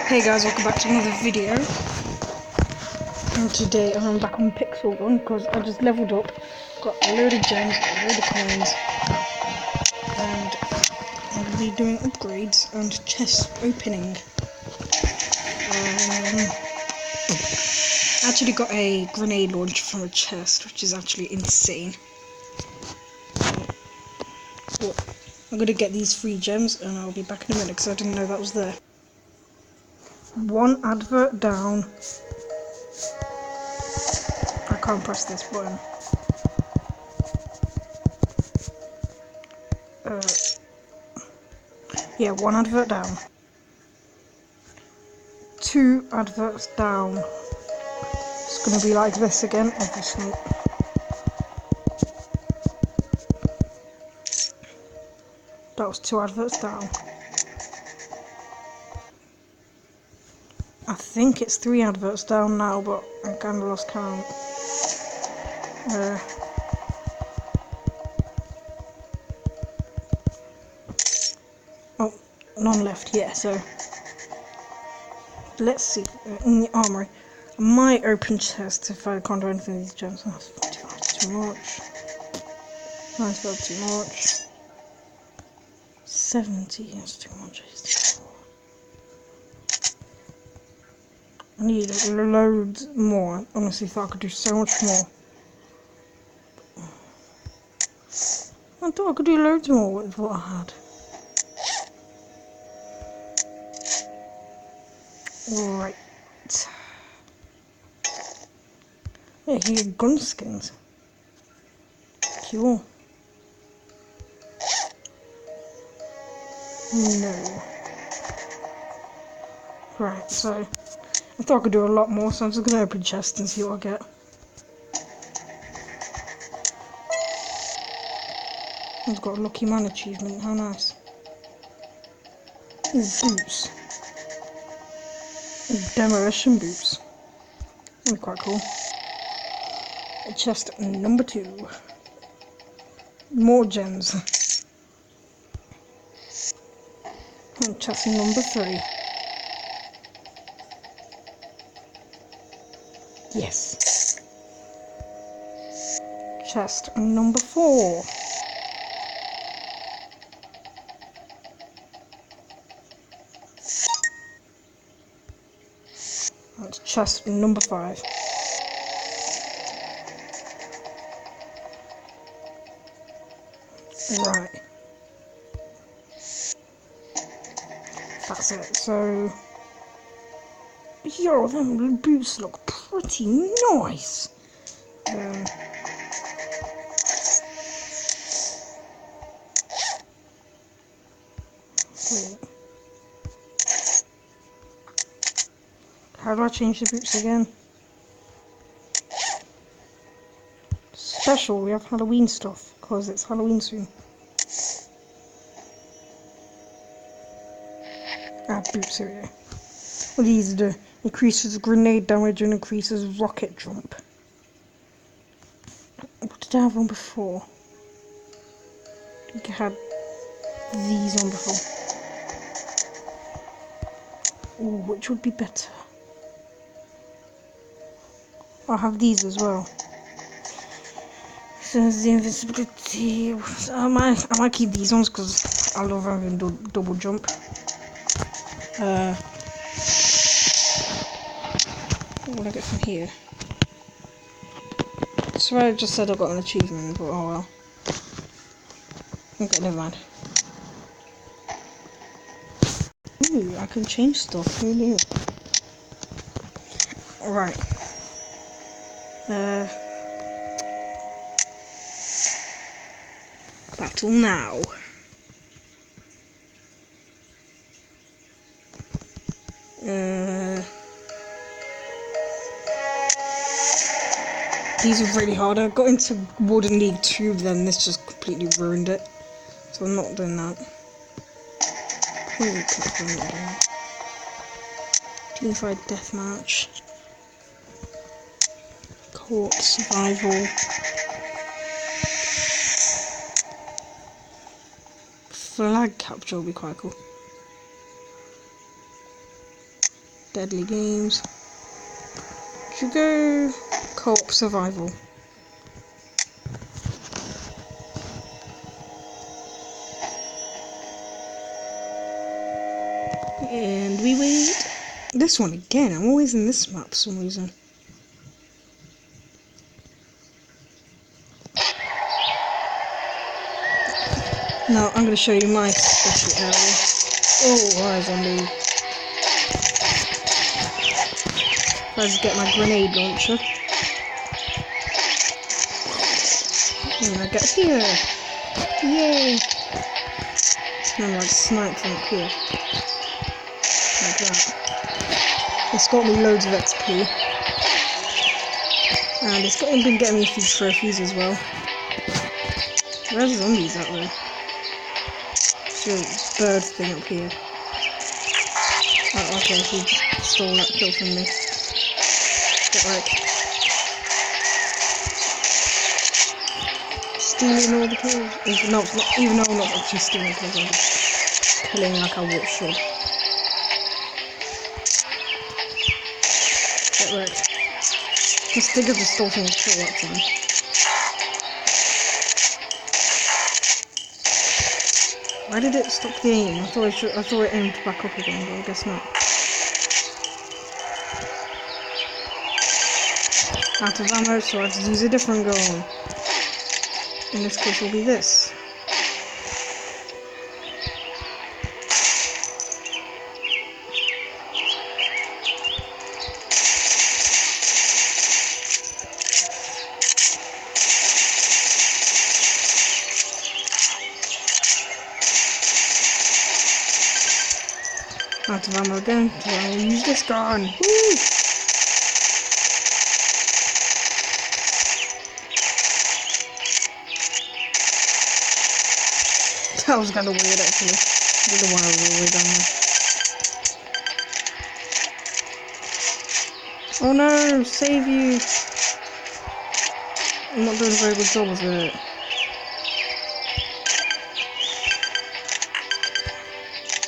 Hey guys, welcome back to another video. And today I'm back on Pixel Gun because I just leveled up, got a load of gems, a load of coins, and I'm going to be doing upgrades and chest opening. I actually got a grenade launcher from a chest, which is actually insane. But I'm going to get these 3 gems and I'll be back in a minute because I didn't know that was there. 1 advert down. I can't press this button. Yeah, 1 advert down. 2 adverts down. It's gonna be like this again, obviously. That was 2 adverts down. I think it's 3 adverts down now, but I kinda lost count. Oh, none left, yeah, so let's see. In the armory, I might open chests if I can't do anything with these gems. That's too much. That's too much. 70, that's too much. I need loads more. I honestly thought I could do so much more. I thought I could do loads more with what I had. Right. Yeah, here are gun skins. Cool. No. Right, so I thought I could do a lot more, so I'm just gonna open chests and see what I get. I've got a Lucky Man achievement, how nice. Boots. Demolition boots. That'd be quite cool. Chest number 2. More gems. And chest number 3. Yes. Chest number 4. That's chest number 5. Right. That's it. So, yo, them boots look pretty nice. Wait. How do I change the boots again? Special, we have Halloween stuff, because it's Halloween soon. Boots, here we go. What these do? Increases grenade damage and increases rocket jump. What did I have on before? I think I had these on before. Ooh, which would be better? I'll have these as well. So the invincibility. I might keep these ones because I love having double jump. What will I get from here? So I just said I got an achievement, but oh well. Okay, never mind. Ooh, I can change stuff. Who knew? Alright. Battle now. These are really hard. I got into Wooden League 2, then this just completely ruined it. So I'm not doing that. Teamfight Deathmatch. Court Survival. Flag capture will be quite cool. Deadly games. Should go co-op survival. And we wait. This one again. I'm always in this map for some reason. Now I'm gonna show you my special area. Oh, hi zombie. Let's get my grenade launcher. And I get here. Yay! And like snipe from up here. Like that. It's got me loads of XP. And it's been getting me a few trophies as well. Where's the zombies out there? This bird thing up here. Oh, okay, he just stole that kill from me. Get wrecked. Stealing all the kills. Even though I'm not actually stealing kills, I'm just killing like I should. Get wrecked. This digger just stole someone's kill that time. Why did it stop the aim? I thought it aimed back up again, but I guess not. Out of ammo, so I have to use a different gun. In this case, will be this. Out of ammo again, so I will use this gun. Woo! That was kind of weird actually. I didn't want to roll way down there. Oh no, save you! I'm not doing a very good job of it.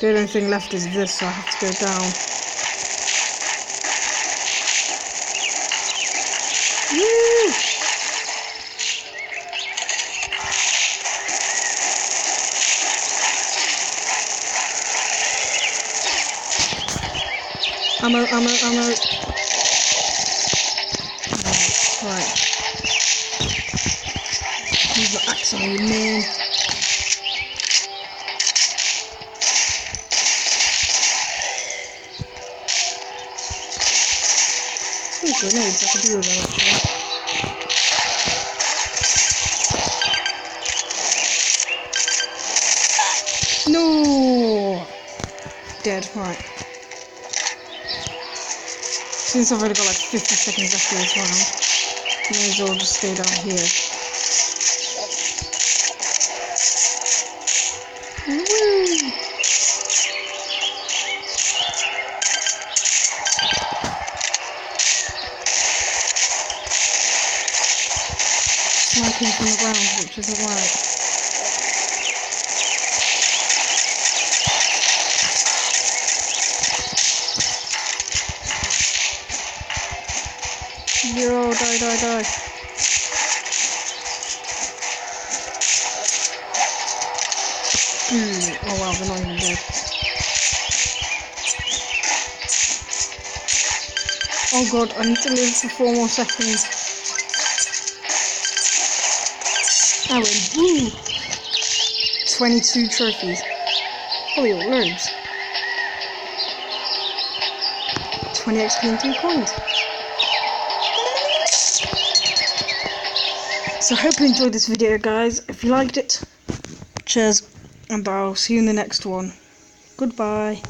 The only thing left is this, so I have to go down. Woo! Ammo. Right. Use the axe on you, man. Grenades, I could do with that actually. No! Dead, right. Since I've already got like 50 seconds left of this round, may as well just stay down here. Woo! Sniping from the ground, which isn't right. Yo, die. Oh wow, they're not even dead. Oh god, I need to live for 4 more seconds. I win. Woo! 22 trophies. Oh, we got loads. 20 XP and 2 coins. So I hope you enjoyed this video, guys. If you liked it, cheers, and I'll see you in the next one. Goodbye.